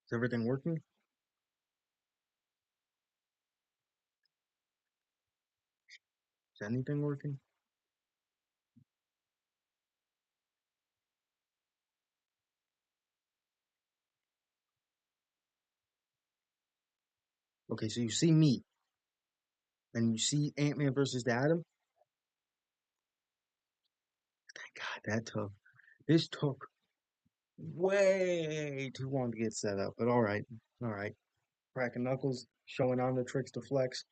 Is everything working? Is anything working? Okay, so you see me, and you see Ant-Man versus the Atom. God, this took way too long to get set up. But all right. Cracking knuckles, showing on the tricks to flex.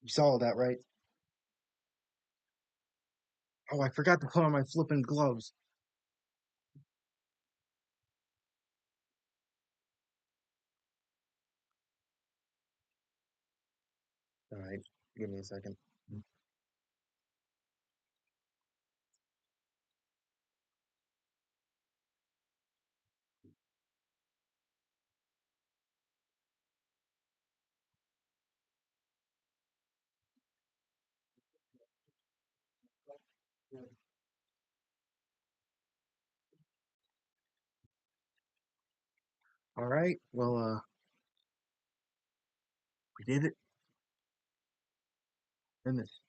You saw that, right? Oh, I forgot to put on my flipping gloves. All right, give me a second. All right, well, we did it. Goodness.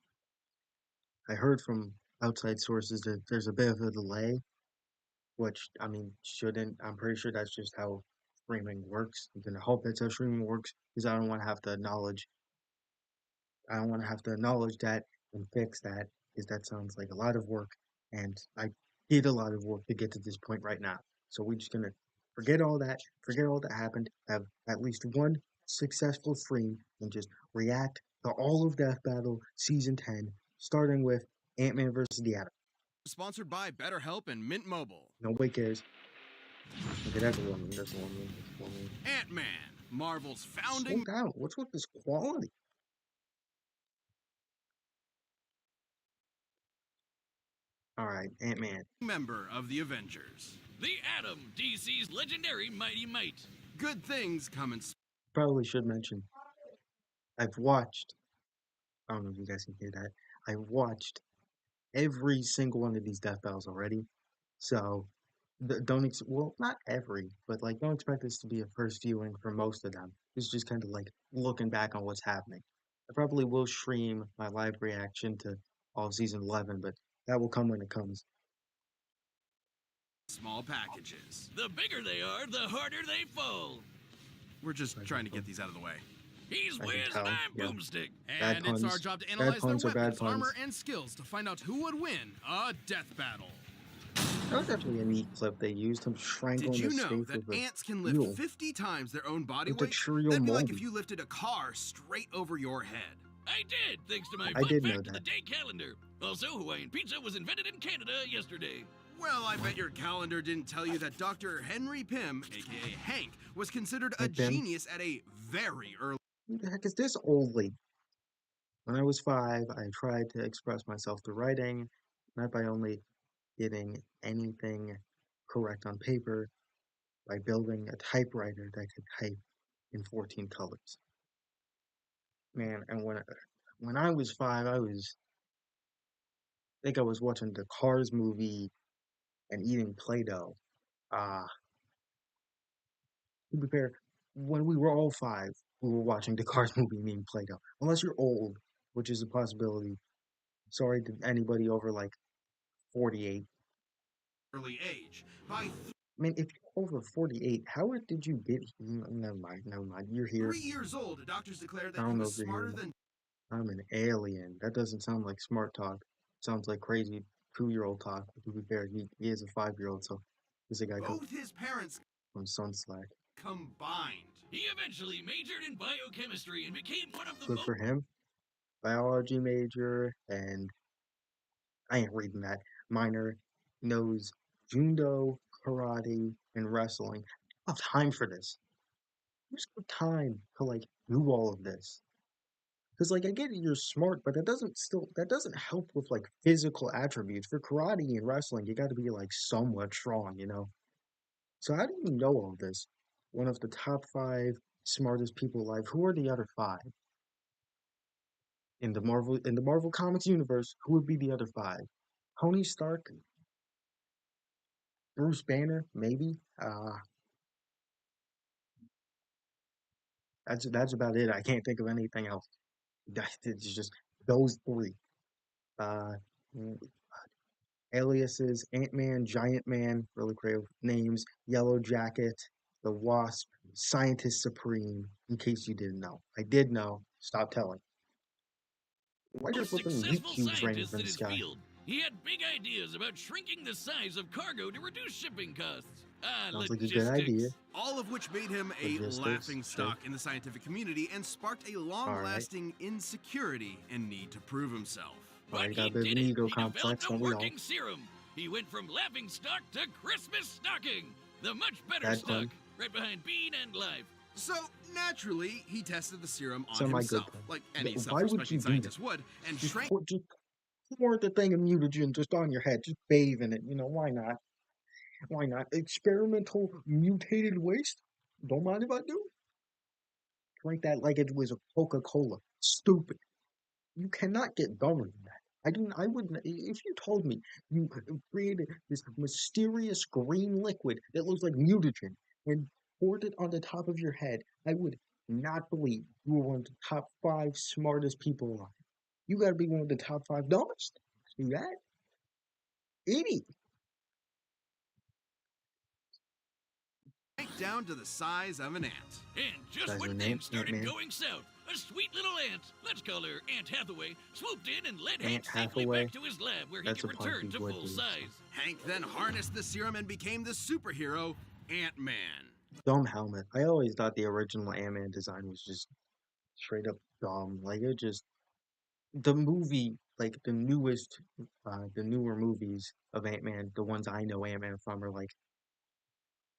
I heard from outside sources that there's a bit of a delay, which I mean shouldn't. I'm pretty sure that's just how streaming works. I'm gonna hope that's how streaming works because I don't want to have to acknowledge that and fix that because that sounds like a lot of work, and I did a lot of work to get to this point right now. So we're just gonna forget all that happened, have at least one successful stream, and just react to all of Death Battle Season 10, starting with Ant-Man versus the Atom. Sponsored by BetterHelp and Mint Mobile. Nobody cares. Okay, that's a woman. That's a woman. That's a woman. Ant-Man, Marvel's Slow founding down. What's with this quality? All right, Ant-Man. member of the Avengers. The Atom, DC's legendary Mighty Might. Good things come in. Probably should mention I've watched. I don't know if you guys can hear that. I've watched every single one of these death battles already. So well, not every, but like don't expect this to be a first viewing for most of them. It's just kind of like looking back on what's happening. I probably will stream my live reaction to all of season 11, but that will come when it comes. Small packages. The bigger they are, the harder they fall. We're just I trying can, to get these out of the way. He's I can Wiz and tell. I'm Yeah, Boomstick. bad And it's our puns. job to Bad analyze their puns are bad weapons, armor, puns. and skills to find out who would win a death battle. That was actually a neat clip they used him Did strangling you his know face that with a ants can lift eel 50 times their own body with a weight? Cheerio That'd be like if moldy. you lifted a car straight over your head. I did, thanks to my I fun did know fact of the that. day calendar. Also, Hawaiian pizza was invented in Canada yesterday. Well, I bet your calendar didn't tell you that Dr. Henry Pym, aka Hank, was considered a Like them. genius at a very early. Who the heck is this old lady? When I was 5, I tried to express myself through writing, not by only getting anything correct on paper, by building a typewriter that could type in 14 colors. Man, and when I was 5, I think I was watching the Cars movie and eating Play-Doh. To be fair, when we were all 5, we were watching the Cars movie and eating Play-Doh. Unless you're old, which is a possibility. Sorry to anybody over like 48. Age. By I mean, if you're over 48, did you get here? Never mind, never mind. You're here. 3 years old, doctors declared I that he don't know was if you're here. smarter than I'm an alien. That doesn't sound like smart talk. Sounds like crazy 2-year-old talk. To be fair, he is a 5-year-old, so he's a guy both his parents from Sunslack. combined. He eventually majored in biochemistry and became one of the Good most for him. Biology major, and I ain't reading that. Minor knows judo, karate, and wrestling. I don't have time for this. Who's got time to like do all of this? Because like I get it, you're smart, but that doesn't help with like physical attributes. For karate and wrestling, you got to be like somewhat strong, you know. So how do you know all this? One of the top 5 smartest people alive. Who are the other 5 in the Marvel Comics universe? Who would be the other 5? Tony Stark, Bruce Banner, maybe. That's about it. I can't think of anything else. It's just those three. Uh, mm, aliases: Ant-Man, Giant Man, really creative names. Yellow Jacket, the Wasp, Scientist Supreme. In case you didn't know, I did know. Stop telling. Why A are flipping meat successful cubes raining scientist from in the his sky? field, he had big ideas about shrinking the size of cargo to reduce shipping costs. Ah, Sounds like a good idea. logistics. All of which made him a Logistics, laughing sure. stock in the scientific community and sparked a All right. long-lasting insecurity and need to prove himself. All But right, got he a bit of did an it. ego He developed complex, a don't we all? working serum. He went from laughing stock to Christmas stocking, the much better Bad stock, pun. right behind Bean and Live. So, naturally, he tested the serum on Semi-good himself, pun. like any Why would self-respecting you do that? scientist would, and Just shrank pour the thing of mutagen just on your head. Just bathe in it. Why not? Why not? Experimental mutated waste? Don't mind if I do. Drink that like it was a Coca-Cola. Stupid. You cannot get dumber than that. I wouldn't, if you told me you created this mysterious green liquid that looks like mutagen and poured it on the top of your head, I would not believe you were one of the top five smartest people alive. You gotta be one of the top five dumbest. See that? Idiot. down to the size of an ant. And just Size of when an things ant, started Ant-Man. going south, a sweet little ant, let's call her Aunt Hathaway, swooped in and led Aunt Hank safely Hathaway. back to his lab where he That's could a pun return he to would full do. size. Hank then harnessed the serum and became the superhero Ant-Man. Dumb helmet. I always thought the original Ant-Man design was just straight up dumb. Like it just the movie, like the newer movies of Ant-Man, the ones I know Ant-Man from are like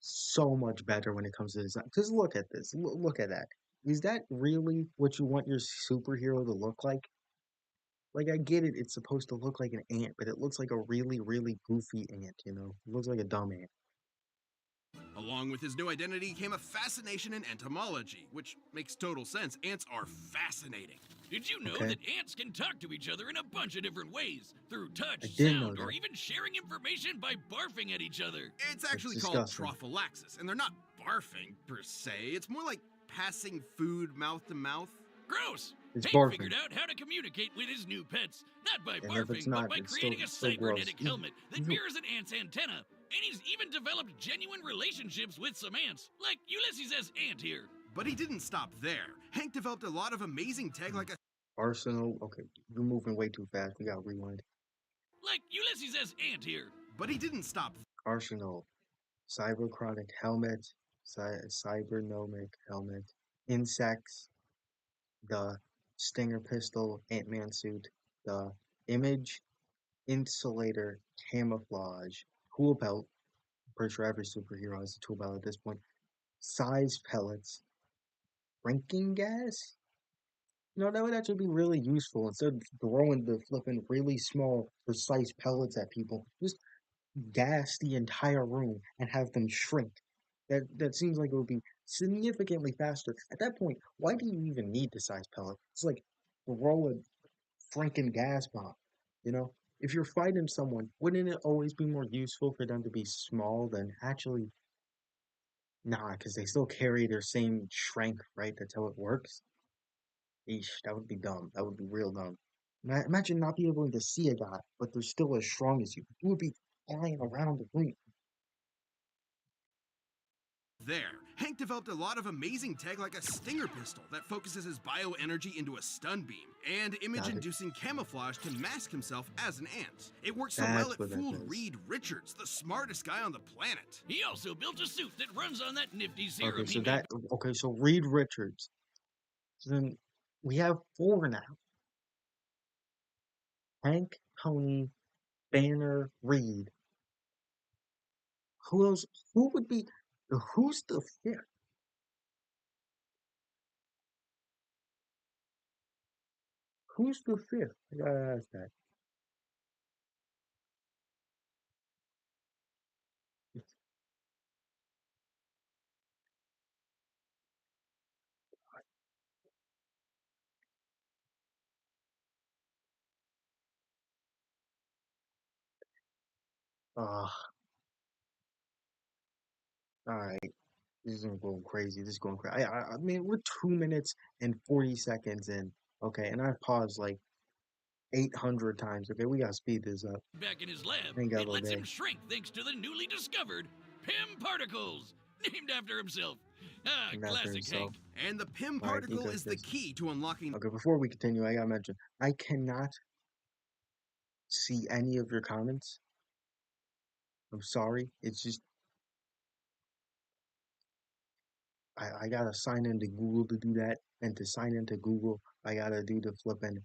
so much better when it comes to design. Because look at this. Look at that. Is that really what you want your superhero to look like? Like I get it, it's supposed to look like an ant, but it looks like a really, really goofy ant. It looks like a dumb ant. Along with his new identity came a fascination in entomology, which makes total sense. Ants are fascinating. Did you know Okay. that ants can talk to each other in a bunch of different ways? Through touch, I didn't know sound, or that. even sharing information by barfing at each other. It's actually called disgusting. trophallaxis, and they're not barfing per se. It's more like passing food mouth to mouth. Gross! It's Hank barfing. figured out how to communicate with his new pets, not by And if it's barfing, but not, by it's creating still a gross. cybernetic helmet that You- mirrors an ant's antenna. And he's even developed genuine relationships with some ants, like Ulysses S. Ant here. But he didn't stop there. Hank developed a lot of amazing tech like a Arsenal. Okay, you're moving way too fast. We gotta rewind. Like Ulysses S. Ant here. but he didn't stop Arsenal. Cyberchronic helmet. Cybernomic helmet. Insects. The Stinger pistol. Ant-Man suit. The image. Insulator. Camouflage. Tool belt. I'm pretty sure every superhero has a tool belt at this point. Size pellets. Drinking gas? That would actually be really useful. Instead of throwing the flipping really small, precise pellets at people, just gas the entire room and have them shrink. That seems like it would be significantly faster. At that point, why do you even need the size pellet? It's like throw a freaking gas bomb. You know? If you're fighting someone, wouldn't it always be more useful for them to be small than actually nah, because they still carry their same strength, right? That's how it works. Eesh, that would be dumb. That would be real dumb. Imagine not being able to see a guy, but they're still as strong as you. You would be flying around the room. there. Hank developed a lot of amazing tech like a Stinger pistol that focuses his bioenergy into a stun beam, and image-inducing camouflage to mask himself as an ant. It worked so well That's it what that fooled does. Reed Richards, the smartest guy on the planet. He also built a suit that runs on that nifty serum Okay, he made. so Reed Richards. So then we have four now. Hank, Tony, Banner, Reed. Who else? Who would be? Who's the fifth? Who's the fifth? I gotta ask that. Uh, all right. This is going crazy. This is going crazy. I mean, we're 2 minutes and 40 seconds in. Okay, and I've paused like 800 times. Okay, we gotta speed this up. Back in his lab, Ain't got it all lets him day. shrink thanks to the newly discovered PIM particles, named after himself. Ah, And after classic himself. Hank. And the PIM All right, he particle does is the this. key to unlocking. Okay, before we continue, I gotta mention I cannot see any of your comments. I'm sorry. It's just I gotta sign into Google to do that, and to sign into Google, I gotta do the flipping.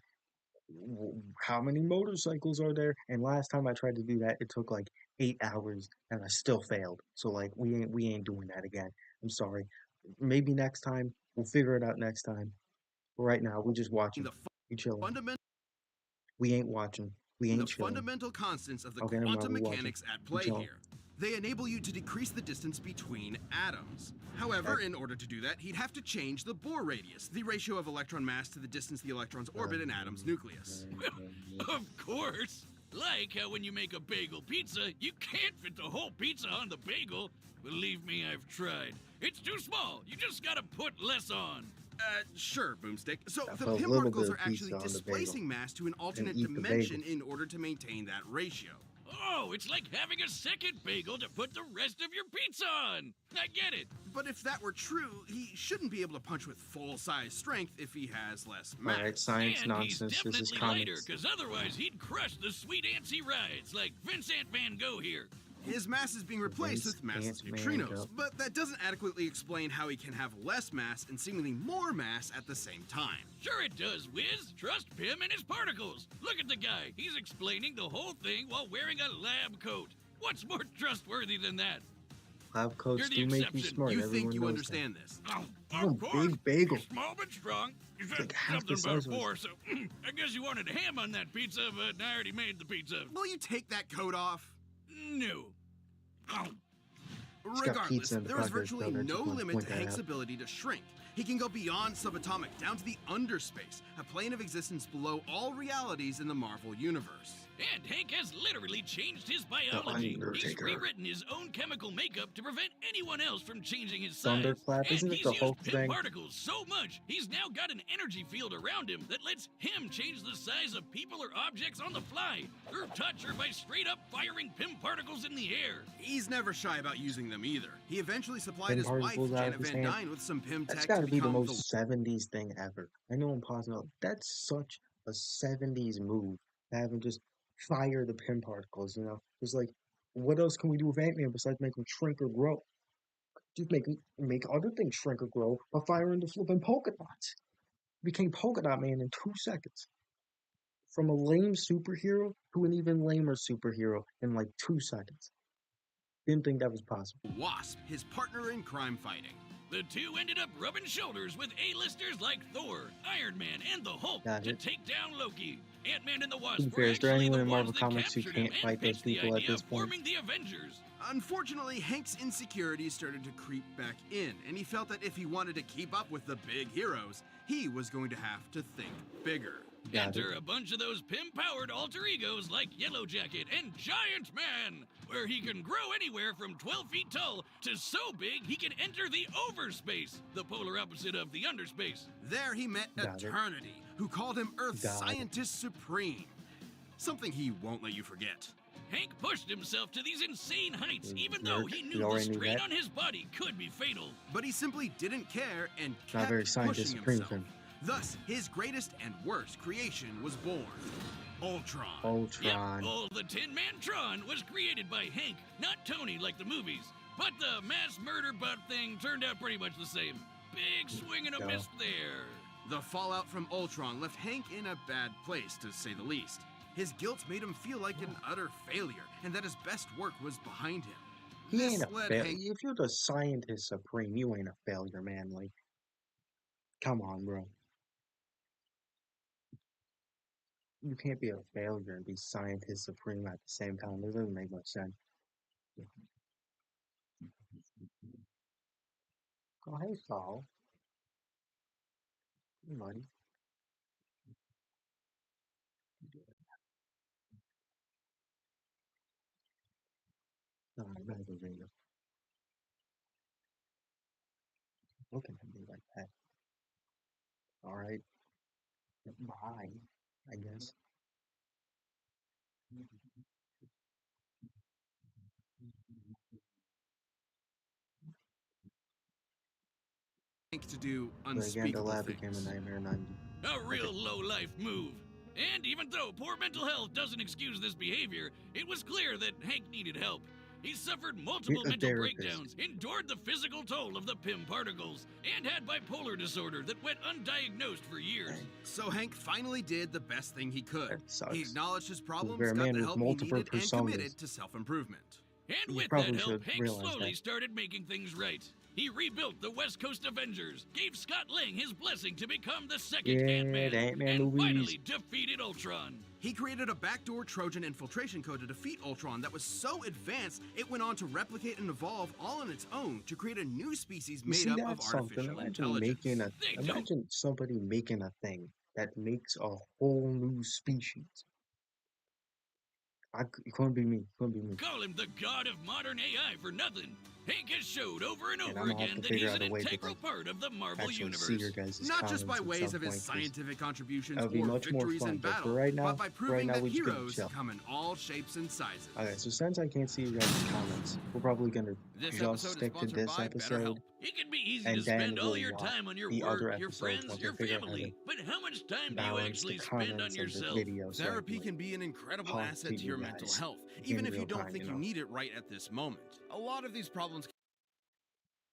How many motorcycles are there? And last time I tried to do that, it took like 8 hours, and I still failed. So like we ain't doing that again. I'm sorry. Maybe next time we'll figure it out next time. But right now we're just watching. The We chilling. fundamental We ain't watching. We the ain't chilling. fundamental constants of the Okay, never mind. quantum We watching. mechanics at We play chilling. here. They enable you to decrease the distance between atoms. However, Okay. in order to do that, he'd have to change the Bohr radius, the ratio of electron mass to the distance the electrons orbit an atom's nucleus. Of course. Like how when you make a bagel pizza, you can't fit the whole pizza on the bagel. Believe me, I've tried. It's too small. You just gotta put less on. Sure, Boomstick. So I the put a PIM little particles bit are of actually pizza on the bagel displacing mass to an alternate eat the dimension bagel. in order to maintain that ratio. Oh, it's like having a second bagel to put the rest of your pizza on. I get it. But if that were true, he shouldn't be able to punch with full-size strength if he has less mass. All right, science And nonsense. he's This is definitely lighter, comments. because otherwise he'd crush the sweet antsy rides like Vincent Van Gogh here. His mass is being replaced with massless Ant-Man neutrinos, go. but that doesn't adequately explain how he can have less mass and seemingly more mass at the same time. Sure it does, Wiz. Trust Pim and his particles. Look at the guy. He's explaining the whole thing while wearing a lab coat. What's more trustworthy than that? Lab coats You're the do make you exception. smart. You Everyone think you knows understand this? Oh, Oh, of course. big bagel. You're small but strong. You said like half the something about size of four, so I guess you wanted ham on that pizza, but I already made the pizza. Will you take that coat off? No. Oh, He's got Regardless, pizza in the there is pocket, virtually so I no just wanna limit point to that Hank's out. ability to shrink. He can go beyond subatomic, down to the underspace, a plane of existence below all realities in the Marvel Universe. and Hank has literally changed his biology. He's Undertaker. rewritten his own chemical makeup to prevent anyone else from changing his size. Thunderclap, And isn't it he's the used Hulk Pym thing? particles so much, he's now got an energy field around him that lets him change the size of people or objects on the fly, through touch or by straight up firing Pym particles in the air. He's never shy about using them either. He eventually supplied Pym his wife, particles out of Janet his Van hand. Dyne, with some Pym That's tech got to to be the become most 70s thing ever. I know I'm pausing out. That's such a 70s move. Having just fire the pin particles, you know? It's like, what else can we do with Ant-Man besides make him shrink or grow? Just make other things shrink or grow by firing the flipping polka dots. Became Polka Dot Man in 2 seconds. From a lame superhero to an even lamer superhero in like 2 seconds. Didn't think that was possible. Wasp, his partner in crime fighting. The two ended up rubbing shoulders with A-listers like Thor, Iron Man, and the Hulk Got to it. take down Loki. Ant-Man and the To Wasp be were fair, is there actually anyone the in Marvel ones that Comics who captured him can't and fight those pitched the people at idea this of point? forming the Avengers. Unfortunately, Hank's insecurities started to creep back in, and he felt that if he wanted to keep up with the big heroes, he was going to have to think bigger. Got Enter it. a bunch of those Pym-powered alter egos like Yellow Jacket and Giant Man, where he can grow anywhere from 12 feet tall to so big he can enter the overspace, the polar opposite of the underspace. There he met Got it. Eternity, who called him Earth's Got it. Scientist Supreme. Something he won't let you forget. Hank pushed himself to these insane heights, even Nerd. though he We knew the already knew strain that. on his body could be fatal. But he simply didn't care and Not kept very Scientist pushing Supreme himself. of him. Thus, his greatest and worst creation was born. Ultron. Ultron. Yep, the Tin Man Tron was created by Hank, not Tony like the movies. But the mass murder butt thing turned out pretty much the same. Big swing and a Yeah. miss there. The fallout from Ultron left Hank in a bad place, to say the least. His guilt made him feel like an utter failure, and that his best work was behind him. He This ain't a led failure. Hank. If you're the Scientist Supreme, you ain't a failure, man. Like, come on, bro. You can't be a failure and be Scientist Supreme at the same time. It doesn't make much sense. Oh, hey, Saul. Hey, buddy. All right, back to video. looking at me like that. All right, bye, I guess. Hank to do But again, the unspeakable lab became a things. nightmare, and I'm A real low-life move. And even though poor mental health doesn't excuse this behavior, it was clear that Hank needed help. He suffered multiple a mental therapist. breakdowns, endured the physical toll of the PIM particles, and had bipolar disorder that went undiagnosed for years. Dang, So Hank finally did the best thing he could. that sucks. He acknowledged his problems, We're a got man the with help he multiple needed, and personas. committed to self-improvement. And You with probably that help, should Hank realize slowly that. started making things right. He rebuilt the West Coast Avengers, gave Scott Lang his blessing to become the second Yeah, Ant-Man, the Ant-Man and movies. finally defeated Ultron. He created a backdoor Trojan infiltration code to defeat Ultron that was so advanced, it went on to replicate and evolve all on its own to create a new species You made see, up of that's something. artificial Imagine intelligence. making a They don't. imagine somebody making a thing that makes a whole new species. It couldn't be me. Couldn't be me. Call him the god of modern AI for nothing. Hank has showed over and And over I'm gonna have again to that he's figure an out a way to integral like part of the Marvel actually universe. see your guys' Not just by comments at ways some of his point, 'cause scientific contributions that would be or much more victories fun. in But for battle, right now, but by proving now that we're just gonna heroes chill. come in all shapes and sizes. Okay, so since I can't see your guys' comments, we're probably gonna This just episode is stick to sponsored this by episode, BetterHelp. It can be easy and to then spend all we'll your watch time on your the other work, your episodes friends, once I your figure out how to family. But how much time do you balance the actually spend on comments of the yourself? video. So I Therapy can, like, can be an incredible talk asset to to you your mental guys health, in even if real you don't time, think you you know. need it right at this moment. A lot of these problems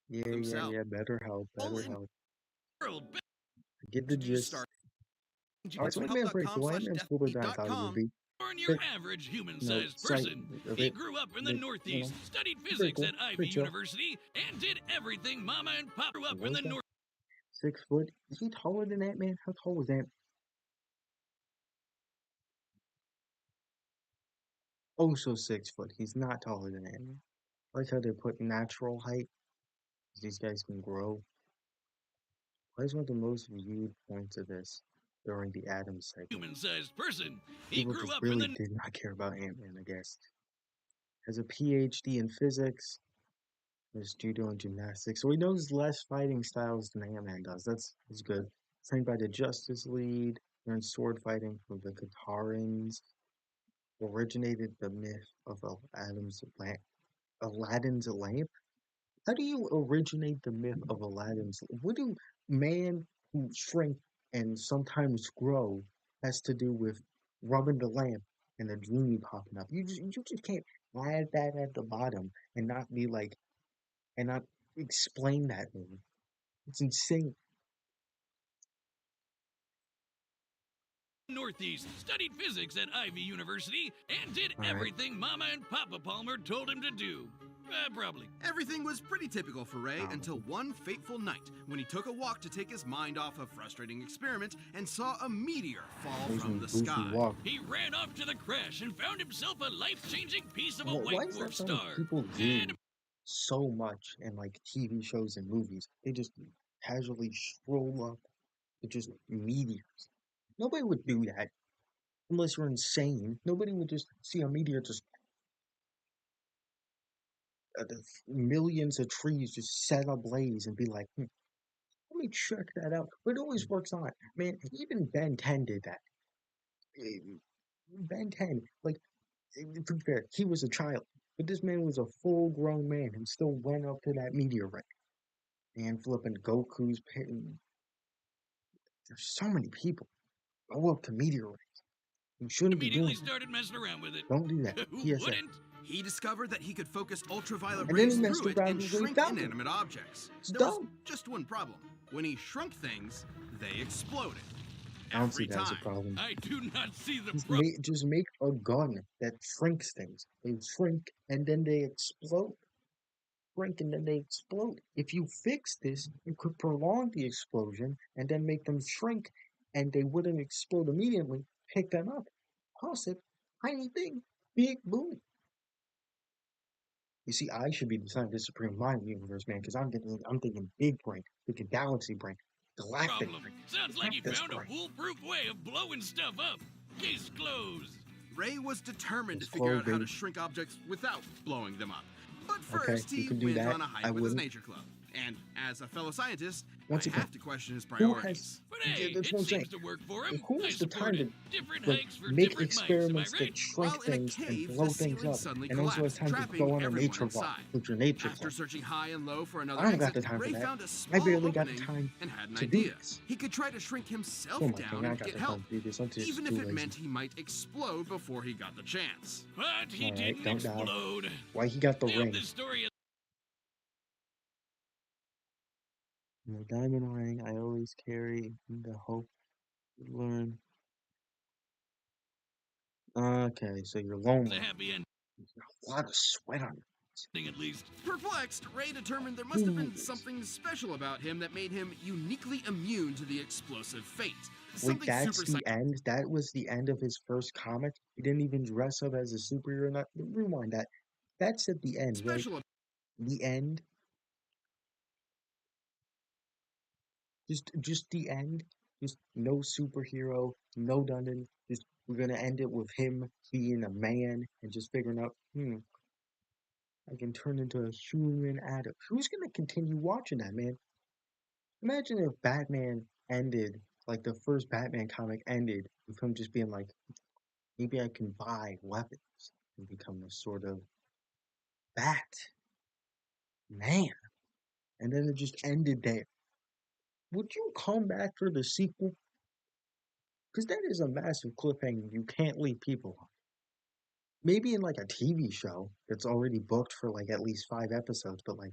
Yeah, themselves. better help, All better in help. World, Get the do gist. start. Alright, so Ant-Man pretty cool. Ant-Man's cooler than I thought he would be. born your But, average you know, human-sized slight, person. a He bit, grew up in the bit, Northeast, studied pretty physics cool, at Ivy pretty chill. University, and did everything Mama and Papa grew up What in was the that? North. 6 foot? Is he taller than Ant-Man? How tall was Ant? Oh, so 6 foot. He's not taller than Ant-Man. I like how they put natural height. These guys can grow. What is one of the most viewed points of this during the Adams segment? Human-sized person. He People grew just up in really the did not care about Ant-Man, I guess. Has a PhD in physics. Is judo and gymnastics, so he knows less fighting styles than Ant-Man does. That's good. Trained by the Justice League, learned sword fighting from the Katarans. Originated the myth of Aladdin's lamp. How do you originate the myth of Aladdin's lamp? What do man who shrink and sometimes grow has to do with rubbing the lamp and the genie popping up? You just can't add that at the bottom and not be like and not explain that to me. It's insane. Northeast, studied physics at Ivy University, and did All right. everything Mama and Papa Palmer told him to do. Probably. Everything was pretty typical for Ray Wow. until one fateful night when he took a walk to take his mind off a frustrating experiment and saw a meteor fall from the Goofy sky. walk. He ran off to the crash and found himself a life-changing piece of a Why white is dwarf that something star. people do And so much in like TV shows and movies? They just casually stroll up with just meteors. Nobody would do that unless you're insane. Nobody would just see a meteor just millions of trees just set ablaze and be like, let me check that out. But it always works on. Man, even Ben 10 did that. Eh, Ben 10, like, to be fair, he was a child. But this man was a full grown man and still went up to that meteorite. And flipping Goku's pit. There's so many people go up to meteorites. You shouldn't be immediately doing that. started messing around with it. Don't do that. Who PSA. wouldn't? He discovered that he could focus ultraviolet And then rays he messed through it around and with what he shrink found. inanimate objects. It's There was dumb. just one problem. When he shrunk things, they exploded. I don't see Every that as a time. problem. I do not see the Just problem. just make a gun that shrinks things. They shrink and then they explode. Shrink and then they explode. If you fix this, you could prolong the explosion and then make them shrink and they wouldn't explode immediately. Pick them up. Toss it. Tiny thing. Big boom. You see, I should be the scientist supreme mind in the universe, man, because I'm thinking big brain, thinking galaxy brain, galactic Problem. brain. Sounds like he Galactus found a brain. foolproof way of blowing stuff up. Case closed. Ray was determined to It's figure out how to clothing. shrink objects without blowing them up. But Okay, first, you he can do went that. on a hike I with his wouldn't. nature club. And as a fellow scientist, Once I again, have to question his who priorities. has? But hey, That's it what I'm saying. seems to work for him. Who I has the support time it. to Different like hikes for make different mice, am I experiments to right? shrink While in a things and cave, blow the things ceiling up, suddenly and also has collapsed, time to trapping go on a everyone nature walk inside. with your nature After club? searching high and low for another I don't got exit, the time for Ray that. found a I small barely got opening the time and had an to do idea. this. He could try to shrink himself Oh my down god, I and got get the help, time to do this. I'm just even too if it lazy. meant he might explode before he got the chance. But he All right, didn't don't die. explode. Why he got the I hope ring? this story is The diamond ring I always carry in the hope to learn. Okay, so you're a lonely. happy ending, A lot of sweat on you. at least. Perplexed, Ray determined there must have been Ooh. something special about him that made him uniquely immune to the explosive fate. Wait, Something that's super the end? That was the end of his first comic? He didn't even dress up as a superhero? Not, rewind that. That's at the end, right? special The end? Just the end? Just no superhero, no Dundon. Just we're gonna end it with him being a man and just figuring out, I can turn into a human Adam. Who's gonna continue watching that, man? Imagine if Batman ended, like the first Batman comic ended, with him just being like, maybe I can buy weapons and become a sort of Bat man. And then it just ended there. Would you come back for the sequel? Because that is a massive cliffhanger you can't leave people on. Maybe in like a TV show that's already booked for like at least 5 episodes, but like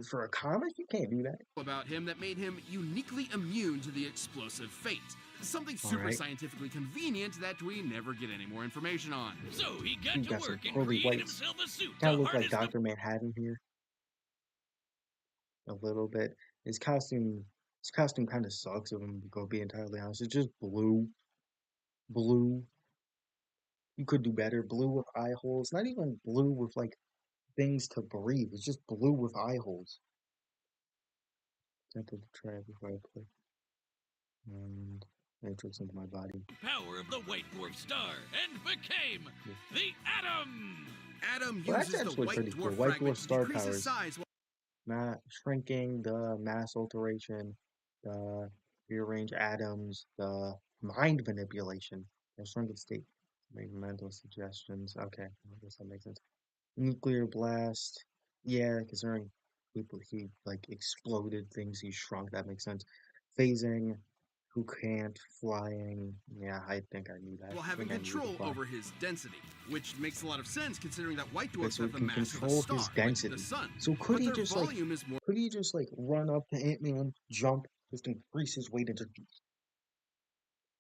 for a comic, you can't do that. about him that made him uniquely immune to the explosive fate. Something super Alright. scientifically convenient that we never get any more information on. So he got He to got some work and curly created whites. himself a suit Kind to of look like harness the Dr. Manhattan here. A little bit. His costume kind of sucks if I'm gonna be entirely honest. It's just blue. Blue. You could do better. Blue with eye holes. Not even blue with like things to breathe. It's just blue with eye holes. Tempted to try it before I play. And matrix into my body. power of the White Dwarf star and became the Atom. Adam Well, that's uses the actually white pretty cool. dwarf White fragment dwarf to star decrease his powers. size Shrinking, the mass alteration, the rearrange atoms, the mind manipulation, the shrunken state, make mental suggestions. Okay, I guess that makes sense. Nuclear blast, yeah, considering he like exploded things, he shrunk. That makes sense. Phasing, who can't, flying. Yeah, I think I knew that. while I having think I knew to control fly. over his density, which makes a lot of sense considering that white Okay, dwarfs so have he the can mass of a control star, his like density. the sun. So But could he their just like volume is more run up to Ant-Man, jump, just increase his weight and just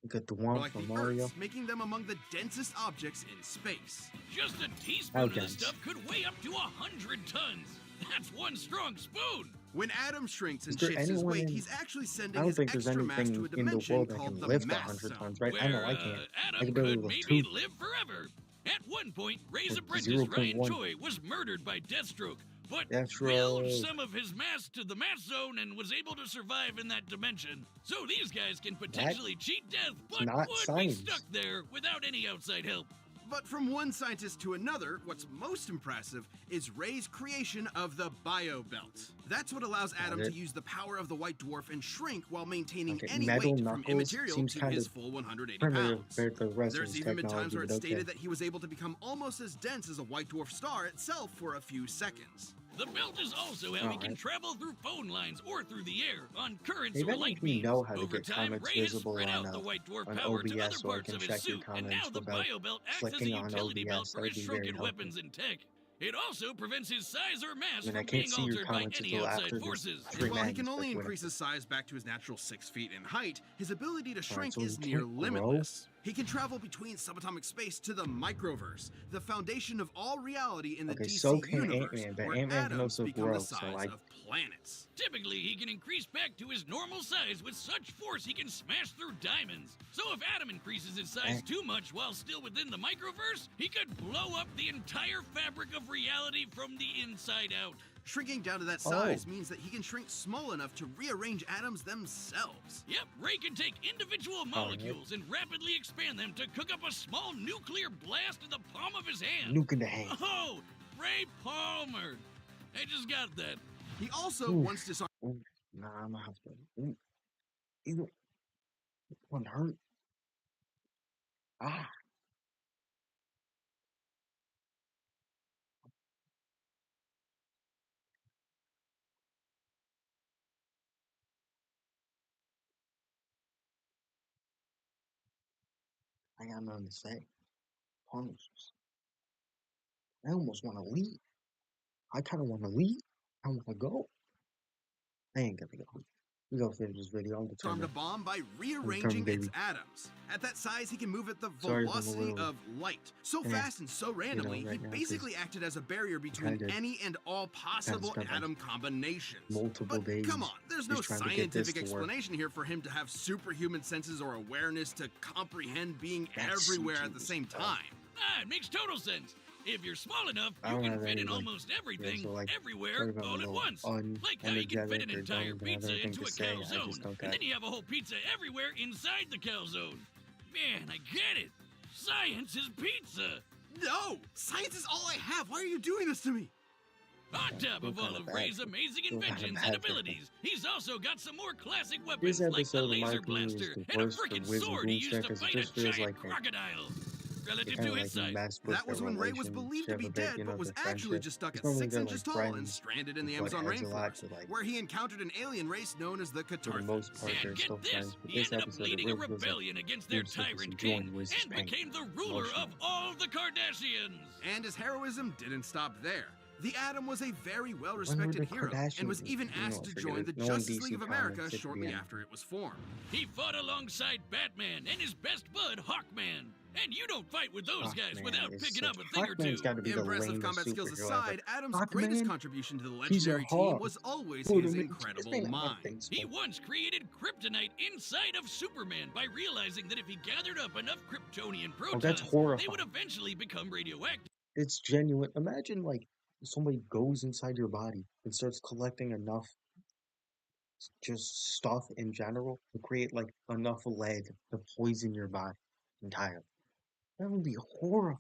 like a Dwomp like from the Mario? Earth's, making them among the densest objects in space. Just a How teaspoon of this dense? stuff could weigh up to 100 tons. That's one strong spoon. When Adam shrinks and Is there shifts his anyone weight, in- he's actually I sending don't his think there's extra mass anything to a in the dimension world that called can the lift mass 100 zone. tons, right? I know I can't. I Adam can barely could lift maybe 2. live forever. At one point, Ray's Like apprentice, Ryan 0.1. Choi, was murdered by Deathstroke, but Deathstroke. drilled some of his mass to the mass zone and was able to survive in that dimension. So these guys can potentially cheat death, but not would science. be stuck there without any outside help. But from one scientist to another, what's most impressive is Ray's creation of the Bio Belt. That's what allows Adam it. to use the power of the White Dwarf and shrink while maintaining Okay, any metal weight from knuckles immaterial seems to kind his of full 180 primitive pounds. compared to the rest of There's his even been technology, times where but it's okay. stated that he was able to become almost as dense as a White Dwarf star itself for a few seconds. The belt is also how he can Alright. travel through phone lines or through the air on currents Maybe or I light think we beams. know how to Over get time, comments Ray has visible spread on, out the White Dwarf on power to OBS other so I parts can of his check your suit, and now comments the without Bio Belt acts as a clicking on utility belt OBS. for his That'd be very shrunken helpful. weapons and tech. It also prevents his size or mass I mean, I from can't being see your altered by comments any until outside after this forces. three While he magnets can only break increase his size back to his natural 6 feet in height, his ability to shrink so is he near can't grow? limitless. He can travel between subatomic space to the microverse, the foundation of all reality in the Okay, DC so can universe, Ant-Man, but where Ant-Man can atoms also become grow, the so size I- of planets. Typically, he can increase back to his normal size with such force he can smash through diamonds. So if Adam increases his size Eh. too much while still within the microverse, he could blow up the entire fabric of reality from the inside out. Shrinking down to that size means that he can shrink small enough to rearrange atoms themselves. Yep, Ray can take individual molecules and rapidly expand them to cook up a small nuclear blast in the palm of his hand. Nuke in the hand. Oh, Ray Palmer. I just got that. He also Oof. once disarmed. Ooh, nah, I'm gonna have to. Ooh, ew, one hurt. Ah, I got nothing to say. Punishes. I almost want to leave. I kind of want to leave. I want to go. I ain't gonna go. We gonna finish this video. I'm Disarmed a determined. bomb by I'm rearranging determined, its baby. atoms. At that size, he can move at the Sorry if I'm a velocity little, of light. So eh, fast and so randomly, right he now, 'cause basically acted as a barrier between kinda- any and all possible spent, like, atom combinations. multiple But days come on, there's no just trying to get this scientific to work. explanation here for him to have superhuman senses or awareness to comprehend being That everywhere CG at the was same dumb. time. Ah, it makes total sense. If you're small enough, I you don't can have fit any, in like, almost everything, so, like, everywhere, sorry if I'm a all at little once. Like how you can fit an unenergetic or entire don't even have pizza anything into to a say. I calzone, just don't and got then you have a whole pizza everywhere inside the calzone. Man, I get it. Science is pizza. No! Science is all I have! Why are you doing this to me? On top of Feel all kinda of bad Ray's for- amazing feel kinda inventions bad and for him. abilities, he's also got some more classic weapons This like the episode, in my laser opinion, is blaster the and a worst for frickin' Wiz and sword he used Boomster to because it fight a just feels giant like crocodile. they Relative kind to of his like size. messed with That was their when Ray was relation. believed They to be have a bit, dead, you know, but was their actually friendship. just stuck at Normally 6 they're, inches like, tall and friends, stranded in the but Amazon adds a lot rainforest, to, like, where he encountered an alien race known as the for the Catarthans. most part, And they're still get this, friends. But he this ended up episode, it leading a really feels like rebellion against their Boomster was tyrant enjoying king Wiz's and pain. became the ruler of Emotionally. all the Kardashians. And his heroism didn't stop there. The Atom was a very When well-respected were the hero, and was Kardashians? even You know, asked I to forget join it. the No one Justice DC League of America comics at the shortly end. after it was formed. He fought alongside Batman and his best bud, Hawkman. And you don't fight with those guys Hawkman without is picking such- up a thing or two. Hawkman's got to be the Impressive lamest combat skills superhero aside, ever. Adam's Hawkman? greatest contribution to the He's a legendary team hawk. was always Hold his on, man. incredible This man mind. things, He but- once created kryptonite inside of Superman by realizing that if he gathered up enough Kryptonian protons, that's they horrifying. would eventually become radioactive. It's genuine. Imagine like somebody goes inside your body and starts collecting enough just stuff in general to create like enough lead to poison your body entirely. That would be horrifying.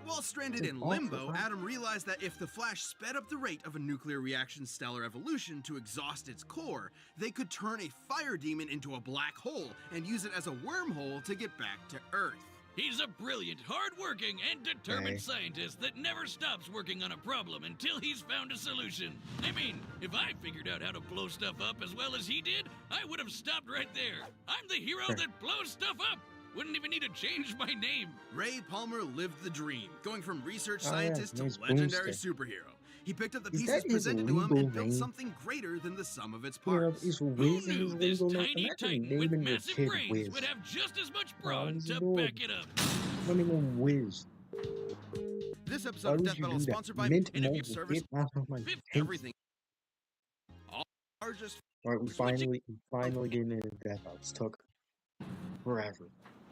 While stranded It's in awful, limbo, huh? Adam realized that if the Flash sped up the rate of a nuclear reaction's stellar evolution to exhaust its core, they could turn a fire demon into a black hole and use it as a wormhole to get back to Earth. He's a brilliant, hard-working, and determined Okay. scientist that never stops working on a problem until he's found a solution. I mean, if I figured out how to blow stuff up as well as he did, I would have stopped right there. I'm the hero that blows stuff up. Wouldn't even need to change my name. Ray Palmer lived the dream, going from research Oh, yeah, scientist to nice legendary boomstick. superhero. He picked up the Is pieces that his presented to him legal and built name? something greater than the sum of its You know, parts. is Who Wiz knew his this legal name? tiny Imagine titan with naming your massive kid brains Wiz. would have just as much Oh, brawn he's to adorable. back it up? Naming him Wiz. This Why episode of would Death you Metal do is that? sponsored by Mint Interview Mobile. Service. Get out of my Fifth, face. Everything. All largest. All right, we finally getting into Death Notes. Took forever.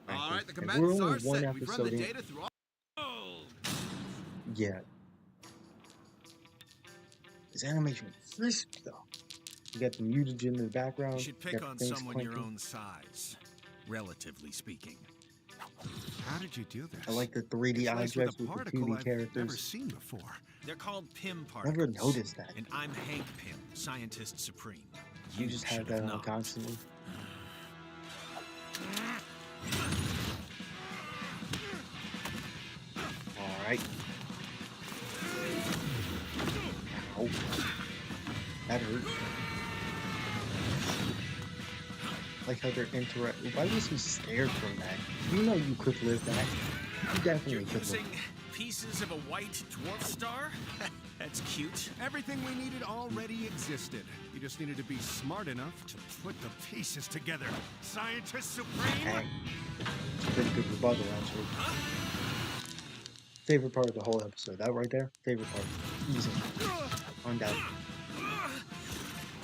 All right, the And combatants we're are only one set. We've run the episode in. data through all. Oh, Yeah. This animation is crisp though. You got the mutagen in the background. You should you pick got on the things someone your clanking. own size, relatively speaking. How did you do this? I like the 3D It's laced with objects a with the particle 2D I've never characters. seen before. They're called Pym particles. Never noticed that. And I'm Hank Pym, Scientist Supreme. You just have should that on known. constantly. Alright. Ow. That hurt. Like how they're interacting. Why was he scared from that? You know you could live that. You You're definitely could using live. pieces of a white dwarf star? That's cute. Everything we needed already existed. You just needed to be smart enough to put the pieces together. Scientist Supreme! Dang. Pretty good rebuttal, actually. Favorite part of the whole episode. That right there? Favorite part. Easy. Undoubtedly.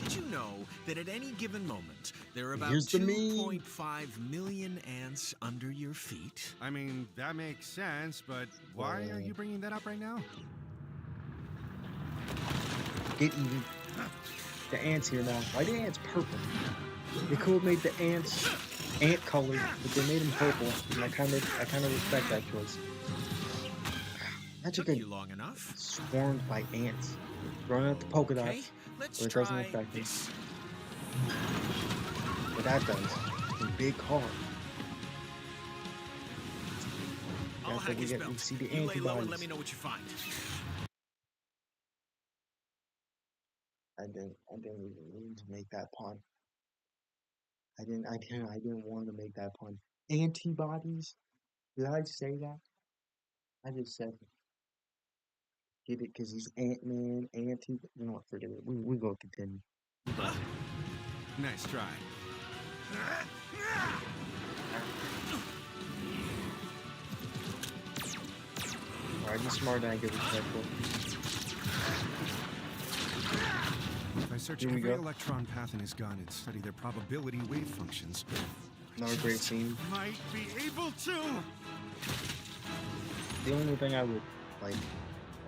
Did you know that at any given moment, there are about Here's the meme. 2.5 million ants under your feet? I mean, that makes sense, but why are you bringing that up right now? Get even. The ants here now. Why the ants purple? They could have made the ants ant colored, but they made them purple, and I kind of respect that choice. Magic Took get you long enough. swarmed by ants. Throwing out the polka Okay, dots, let's but it doesn't try affect him. this. What that does, a big car. I'll That's hack what we his get. belt. We see the You lay low and let antibodies. me know what you find. I didn't even mean to make that pun. I didn't want to make that pun. Antibodies? Did I say that? I just said it. Get it? Because he's Ant-Man, you know what, forget it. We go continue. We go. Nice try. Alright, he's smart and I get respectful. If I search Here we every go. electron path in his gun and study their probability wave functions, Another great scene. might be able to. The only thing I would like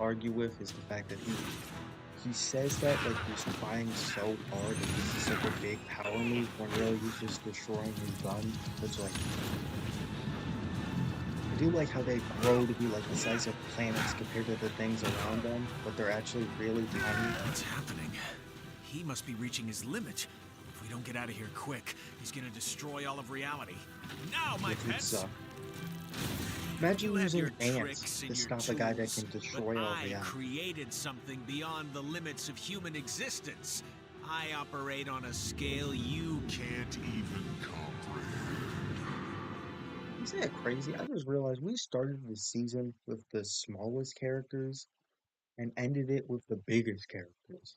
argue with is the fact that he says that like he's trying so hard and this is such a big power move when really he's just destroying his gun. It's like I do like how they grow to be like the size of planets compared to the things around them, but they're actually really tiny. What's happening? He must be reaching his limit. If we don't get out of here quick, he's gonna destroy all of reality. Now, my Which would pets! suck. Imagine You have using your ants tricks to and your stop a guy that tools, can destroy but all I reality. created something beyond the limits of human existence. I operate on a scale you can't even comprehend. Isn't that crazy? I just realized we started the season with the smallest characters and ended it with the biggest characters.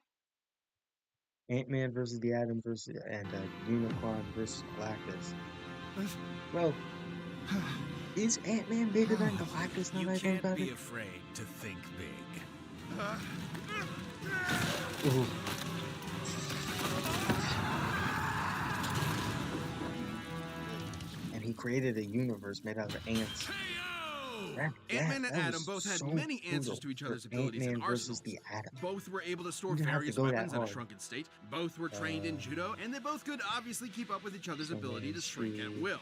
Ant-Man versus the Atom versus and Unicron versus Galactus. Well, is Ant-Man bigger than Galactus now You that I think can't about be it? afraid to think big. Ooh. And he created a universe made out of ants. Hey-o! Ant-Man and that Atom was both had so many answers brutal to each for other's abilities and Ant-Man versus arsenals. the Atom. Both were able to store You didn't have to various go that weapons in a hard. shrunken state. Both were trained in judo, and they both could obviously keep up with each other's So ability to shrink at see. will.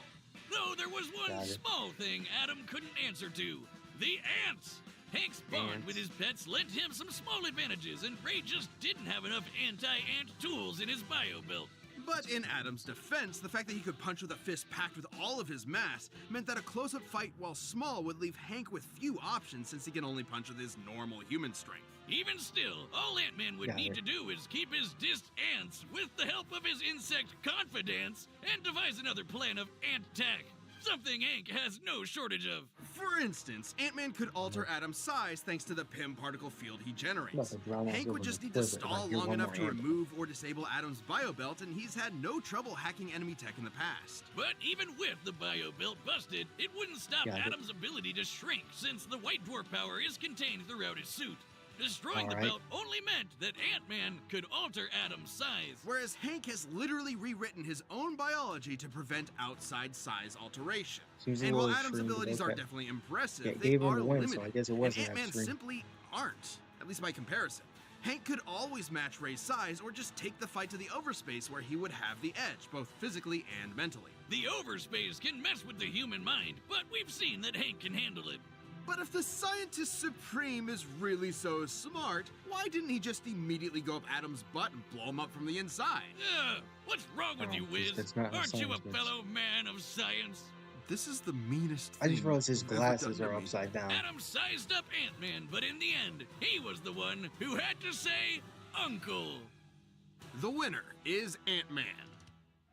Though there was one Got it. small thing Adam couldn't answer to. The ants! Hank's bond Ants. with his pets lent him some small advantages, and Ray just didn't have enough anti-ant tools in his bio belt. But in Adam's defense, the fact that he could punch with a fist packed with all of his mass meant that a close-up fight, while small, would leave Hank with few options since he can only punch with his normal human strength. Even still, all Ant-Man would Got need it. to do is keep his dissed ants with the help of his insect confidence and devise another plan of ant-tack. Something Hank has no shortage of. For instance, Ant-Man could alter Adam's size thanks to the Pym particle field he generates. About to drown us Hank over would just the need to toilet if I stall hear long one enough more to ant. remove or disable Adam's biobelt, and he's had no trouble hacking enemy tech in the past. But even with the bio belt busted, it wouldn't stop Got it. Adam's ability to shrink since the white dwarf power is contained throughout his suit. Destroying the Alright. belt only meant that Ant-Man could alter Adam's size. Whereas Hank has literally rewritten his own biology to prevent outside size alteration. Seems a And while little Adam's extreme, but abilities are okay. definitely impressive, Yeah, they gave him are the win, so limited. I guess it and wasn't that Ant-Man extreme. simply aren't, at least by comparison. Hank could always match Ray's size or just take the fight to the overspace where he would have the edge, both physically and mentally. The overspace can mess with the human mind, but we've seen that Hank can handle it. But if the Scientist Supreme is really so smart, why didn't he just immediately go up Adam's butt and blow him up from the inside? What's wrong with Oh, you, that's- Wiz? that's not how Aren't you a science works. fellow man of science? This is the meanest I just thing realized his you've ever glasses done are to me. upside down. Adam sized up Ant-Man, but in the end, he was the one who had to say, Uncle. The winner is Ant-Man.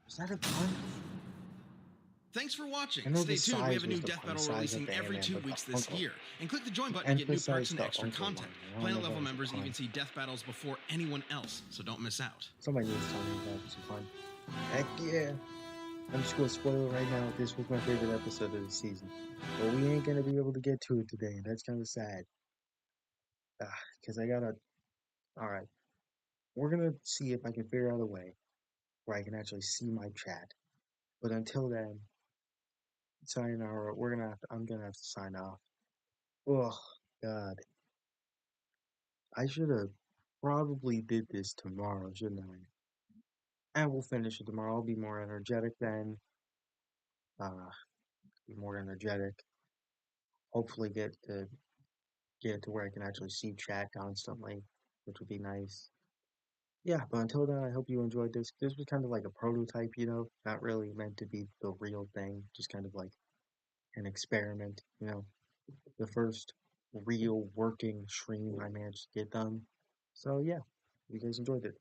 Is that a pun? Thanks for watching. I know Stay the tuned. We size have a was new the Death pun, Battle size of releasing the every Ant-Man, 2 but the weeks this uncle. year. And click the join button to get new perks Emphasize and the extra uncle content. one. I don't Planet know level about members the even pun. see Death Battles before anyone else, so don't miss out. Somebody needs to tell me that was fun. Heck yeah. I'm just gonna spoil it right now. This was my favorite episode of the season. But we ain't gonna be able to get to it today, and that's kind of sad. Because I gotta. Alright. We're gonna see if I can figure out a way where I can actually see my chat. But until then, sayonara. I'm gonna have to sign off. Oh, God. I should have probably did this tomorrow, shouldn't I? And we'll finish it tomorrow. I'll be more energetic then. Be more energetic. Hopefully get the get it to where I can actually see chat constantly, which would be nice. Yeah, but until then, I hope you enjoyed this. This was kind of like a prototype, not really meant to be the real thing, just kind of like an experiment, the first real working stream I managed to get done. So yeah, you guys enjoyed it.